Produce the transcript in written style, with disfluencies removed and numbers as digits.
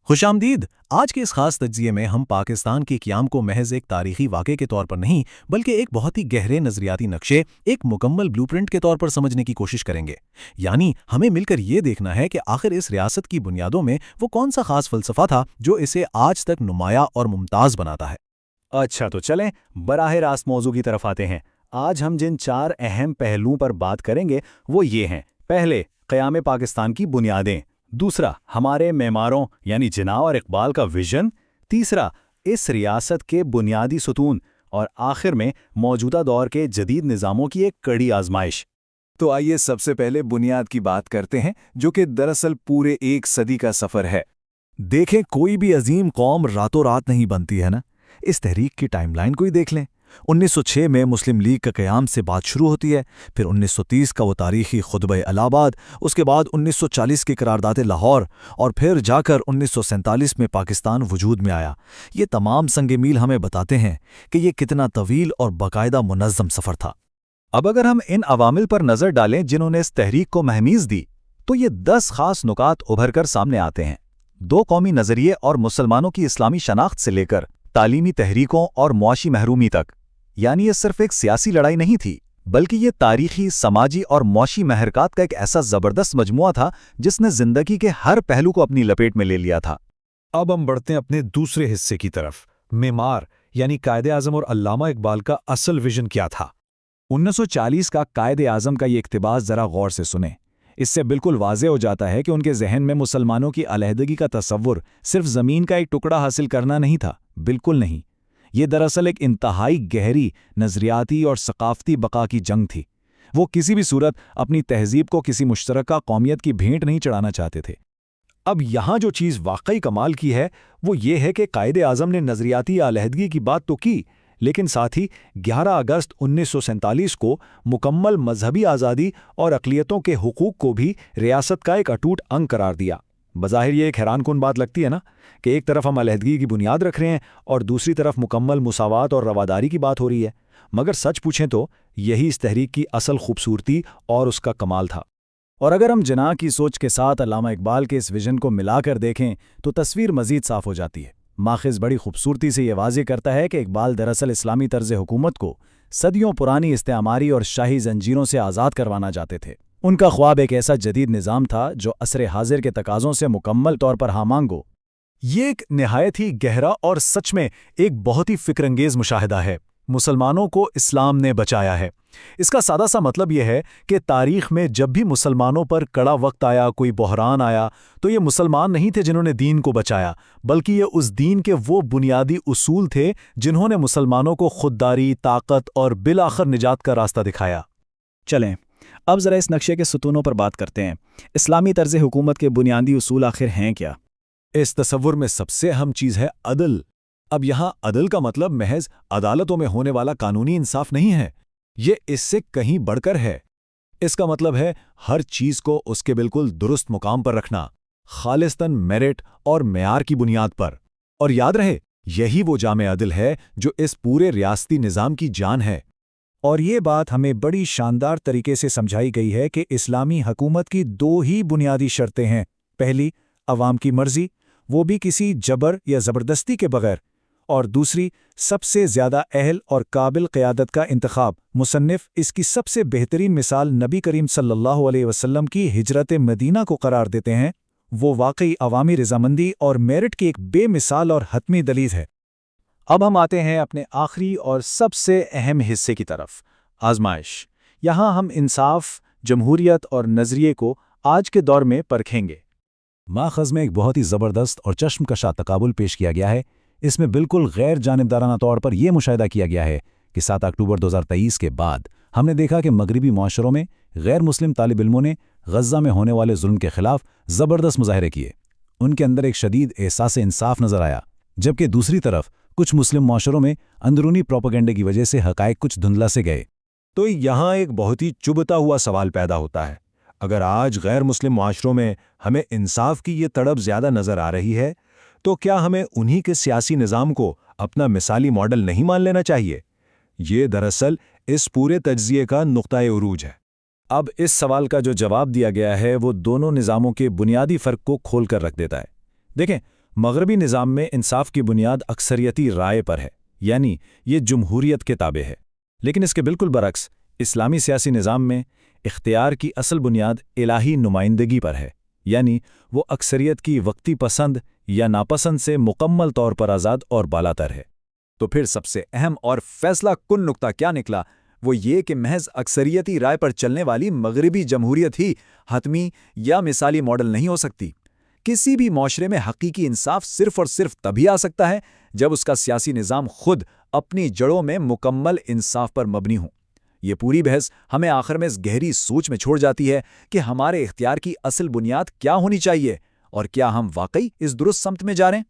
खुश आमदीद। आज के इस खास तज्जिये में हम पाकिस्तान के क़याम को महज एक तारीखी वाक़े के तौर पर नहीं बल्कि एक बहुत ही गहरे नज़रियाती नक्शे, एक मुकम्मल ब्लूप्रिंट के तौर पर समझने की कोशिश करेंगे। यानी हमें मिलकर ये देखना है कि आखिर इस रियासत की बुनियादों में वो कौन सा खास फ़लसफ़ा था जो इसे आज तक नुमाया और मुमताज़ बनाता है। अच्छा तो चलें बराह रास्त मौजू की तरफ आते हैं। आज हम जिन 4 अहम पहलुओं पर बात करेंगे वो ये हैं। पहले, क़याम पाकिस्तान की बुनियादें। दूसरा, हमारे मेमारों यानी जिन्ना और इकबाल का विजन। तीसरा, इस रियासत के बुनियादी सुतून। और आखिर में मौजूदा दौर के जदीद निज़ामों की एक कड़ी आजमाइश। तो आइए सबसे पहले बुनियाद की बात करते हैं, जो कि दरअसल पूरे एक सदी का सफ़र है। देखें, कोई भी अजीम कौम रातों रात नहीं बनती है ना। इस तहरीक की टाइमलाइन को ही देख लें। 1906 में मुस्लिम लीग का क़याम से बात शुरू होती है, फिर 1930 का वो तारीखी खुतबा इलाहाबाद, उसके बाद 1940 की करारदाद लाहौर और फिर जाकर 1947 में पाकिस्तान वजूद में आया। ये तमाम संग मील हमें बताते हैं कि ये कितना तवील और बाकायदा मुनज़्ज़म सफ़र था। अब अगर हम इन अवामिल पर नज़र डालें जिन्होंने इस तहरीक को महमीज़ दी, तो ये 10 खास नुकात उभर कर सामने आते हैं। 2 कौमी नज़रिए और मुसलमानों की इस्लामी शनाख्त से लेकर तालीमी तहरीकों और मुआशी महरूमी तक। यानी ये सिर्फ एक सियासी लड़ाई नहीं थी, बल्कि ये तारीखी, समाजी और मुआशी महरकात का एक ऐसा ज़बरदस्त मजमुआ था जिसने ज़िंदगी के हर पहलू को अपनी लपेट में ले लिया था। अब हम बढ़ते हैं अपने दूसरे हिस्से की तरफ। मेमार यानी कायदे आज़म और अल्लामा इकबाल का असल विजन क्या था। 1940 का कायदे आज़म का ये इक़्तिबास ज़रा गौर से सुने। इससे बिल्कुल वाज़े हो जाता है कि उनके जहन में मुसलमानों की अलहदगी का तसव्वुर सिर्फ ज़मीन का एक टुकड़ा हासिल करना नहीं था, बिल्कुल नहीं। ये दरअसल एक इंतहाई गहरी नज़रियाती और सकाफ़ती बका की जंग थी। वो किसी भी सूरत अपनी तहज़ीब को किसी मुश्तरका कौमियत की भेंट नहीं चढ़ाना चाहते थे। अब यहाँ जो चीज़ वाकई कमाल की है वो ये है कि कायदे आज़म ने नज़रियाती अलहदगी की बात तो की, लेकिन साथ ही 11 अगस्त 1947 को मुकम्मल मजहबी आज़ादी और अक़लियतों के हुकूक को भी रियासत का एक अटूट अंग करार दिया। बज़ाहिर ये एक हैरानकुन बात लगती है ना कि एक तरफ हम अलहदगी की बुनियाद रख रहे हैं और दूसरी तरफ मुकम्मल मुसावात और रवादारी की बात हो रही है। मगर सच पूछें तो यही इस तहरीक की असल खूबसूरती और उसका कमाल था। और अगर हम जिन्ना की सोच के साथ अल्लामा इकबाल के इस विजन को मिलाकर देखें तो तस्वीर मज़ीद साफ़ हो जाती है। माखिज़ बड़ी खूबसूरती से ये वाज़े करता है कि इकबाल दरअसल इस्लामी तर्ज़ हुकूमत को सदियों पुरानी इस्तेमारी और शाही जंजीरों से आज़ाद करवाना चाहते थे। उनका ख्वाब एक ऐसा जदीद निज़ाम था जो असरे हाजिर के तकाज़ों से मुकम्मल तौर पर हामांग हो। ये एक नहायत ही गहरा और सच में एक बहुत ही फिक्रंगेज़ मुशाहिदा है। मुसलमानों को इस्लाम ने बचाया है। इसका सादा सा मतलब यह है कि तारीख़ में जब भी मुसलमानों पर कड़ा वक्त आया, कोई बहरान आया, तो ये मुसलमान नहीं थे जिन्होंने दीन को बचाया, बल्कि ये उस दीन के वो बुनियादी उसूल थे जिन्होंने मुसलमानों को खुददारी, ताकत और बिलाखिर निजात का रास्ता दिखाया। चलें अब ज़रा इस नक्शे के सुतूनों पर बात करते हैं। इस्लामी तर्ज़ हुकूमत के बुनियादी उसूल आखिर हैं क्या? इस तसव्वुर में सबसे अहम चीज़ है अदल। अब यहाँ अदल का मतलब महज अदालतों में होने वाला कानूनी इंसाफ नहीं है, ये इससे कहीं बढ़कर है। इसका मतलब है हर चीज़ को उसके बिल्कुल दुरुस्त मुकाम पर रखना, खालिस्तन मेरिट और मेयार की बुनियाद पर। और याद रहे, यही वो जामे अदल है जो इस पूरे रियासती निज़ाम की जान है। और ये बात हमें बड़ी शानदार तरीके से समझाई गई है कि इस्लामी हुकूमत की 2 ही बुनियादी शर्तें हैं। पहली, अवाम की मर्ज़ी, वो भी किसी जबर या ज़बरदस्ती के बगैर। और दूसरी, सबसे ज़्यादा अहल और काबिल क़यादत का इंतखाब। मुसन्निफ़ इसकी सबसे बेहतरीन मिसाल नबी करीम सल्लल्लाहु अलैहि वसल्लम की हिजरत मदीना को करार देते हैं। वो वाकई अवामी रज़ामंदी और मेरिट की एक बेमिसाल और हतमी दलील है। अब हम आते हैं अपने आखिरी और सबसे अहम हिस्से की तरफ, आजमाइश। यहाँ हम इंसाफ, जमहूरियत और नज़रिए को आज के दौर में परखेंगे। माखज़ में एक बहुत ही ज़बरदस्त और चश्मकशा तकाबुल पेश किया गया है। इसमें बिल्कुल गैर जानिबदाराना तौर पर यह मुशाहिदा किया गया है कि 7 अक्टूबर 2023 के बाद हमने देखा कि मगरबी मुआशरों में गैर मुस्लिम तालिब इल्मों ने गज़ा में होने वाले जुल्म के खिलाफ ज़बरदस्त मुज़ाहरे किए। उनके अंदर एक शदीद एहसास इंसाफ नज़र आया, जबकि दूसरी तरफ कुछ मुस्लिम मुआशरों में अंदरूनी प्रोपेगेंडे की वजह से हक़ाइक़ कुछ धुंधला से गए। तो यहाँ एक बहुत ही चुभता हुआ सवाल पैदा होता है। अगर आज गैर मुस्लिम मुआशरों में हमें इंसाफ की ये तड़प ज़्यादा नज़र आ रही है, तो क्या हमें उन्हीं के सियासी निज़ाम को अपना मिसाली मॉडल नहीं मान लेना चाहिए? ये दरअसल इस पूरे तज्ज़िये का नुक्ता-ए उरूज है। अब इस सवाल का जो जवाब दिया गया है वो दोनों निज़ामों के बुनियादी फ़र्क को खोल कर रख देता है। देखें, مغربی نظام میں انصاف کی بنیاد اکثریتی رائے پر ہے، یعنی یہ جمہوریت کے تابع ہے۔ لیکن اس کے بالکل برعکس اسلامی سیاسی نظام میں اختیار کی اصل بنیاد الہی نمائندگی پر ہے، یعنی وہ اکثریت کی وقتی پسند یا ناپسند سے مکمل طور پر آزاد اور بالاتر ہے۔ تو پھر سب سے اہم اور فیصلہ کن نقطہ کیا نکلا؟ وہ یہ کہ محض اکثریتی رائے پر چلنے والی مغربی جمہوریت ہی حتمی یا مثالی ماڈل نہیں ہو سکتی۔ کسی بھی معاشرے میں حقیقی انصاف صرف اور صرف تبھی آ سکتا ہے جب اس کا سیاسی نظام خود اپنی جڑوں میں مکمل انصاف پر مبنی ہو۔ یہ پوری بحث ہمیں آخر میں اس گہری سوچ میں چھوڑ جاتی ہے کہ ہمارے اختیار کی اصل بنیاد کیا ہونی چاہیے، اور کیا ہم واقعی اس درست سمت میں جا رہے ہیں۔